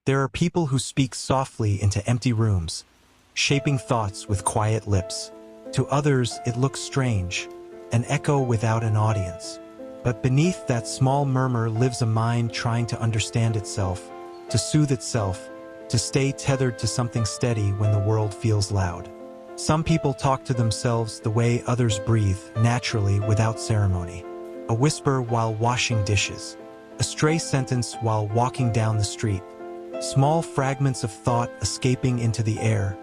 There are people who speak softly into empty rooms, shaping thoughts with quiet lips. To others, it looks strange, an echo without an audience. But beneath that small murmur lives a mind trying to understand itself, to soothe itself, to stay tethered to something steady when the world feels loud. Some people talk to themselves the way others breathe, naturally, without ceremony. A whisper while washing dishes, a stray sentence while walking down the street, small fragments of thought escaping into the air,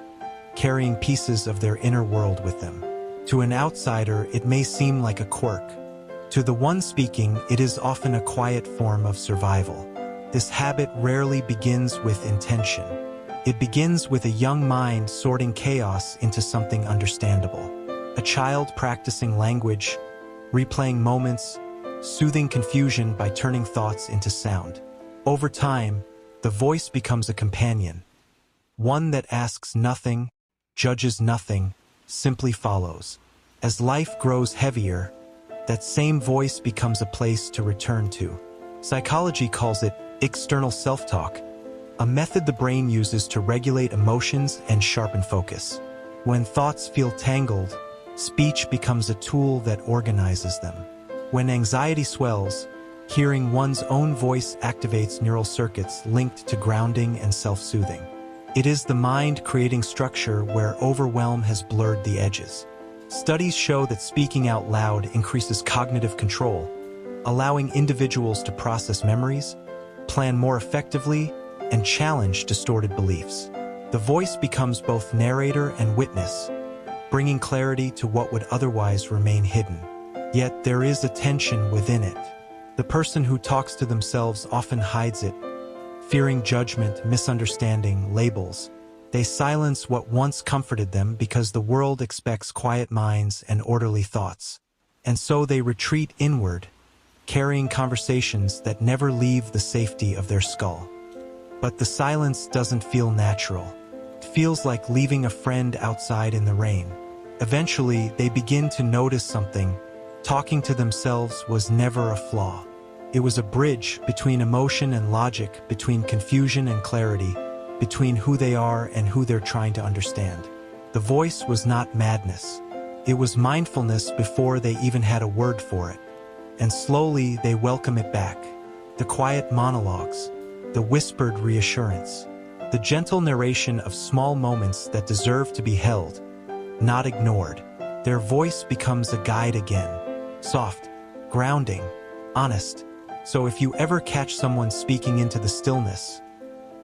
carrying pieces of their inner world with them. To an outsider, it may seem like a quirk. To the one speaking, it is often a quiet form of survival. This habit rarely begins with intention. It begins with a young mind sorting chaos into something understandable. A child practicing language, replaying moments, soothing confusion by turning thoughts into sound. Over time, the voice becomes a companion, one that asks nothing, judges nothing, simply follows. As life grows heavier, that same voice becomes a place to return to. Psychology calls it external self-talk, a method the brain uses to regulate emotions and sharpen focus. When thoughts feel tangled, speech becomes a tool that organizes them. When anxiety swells, hearing one's own voice activates neural circuits linked to grounding and self-soothing. It is the mind creating structure where overwhelm has blurred the edges. Studies show that speaking out loud increases cognitive control, allowing individuals to process memories, plan more effectively, and challenge distorted beliefs. The voice becomes both narrator and witness, bringing clarity to what would otherwise remain hidden. Yet there is a tension within it. The person who talks to themselves often hides it, fearing judgment, misunderstanding, labels. They silence what once comforted them because the world expects quiet minds and orderly thoughts. And so they retreat inward, carrying conversations that never leave the safety of their skull. But the silence doesn't feel natural. It feels like leaving a friend outside in the rain. Eventually, they begin to notice something. Talking to themselves was never a flaw. It was a bridge between emotion and logic, between confusion and clarity, between who they are and who they're trying to understand. The voice was not madness. It was mindfulness before they even had a word for it. And slowly they welcome it back. The quiet monologues, the whispered reassurance, the gentle narration of small moments that deserve to be held, not ignored. Their voice becomes a guide again, soft, grounding, honest. So if you ever catch someone speaking into the stillness,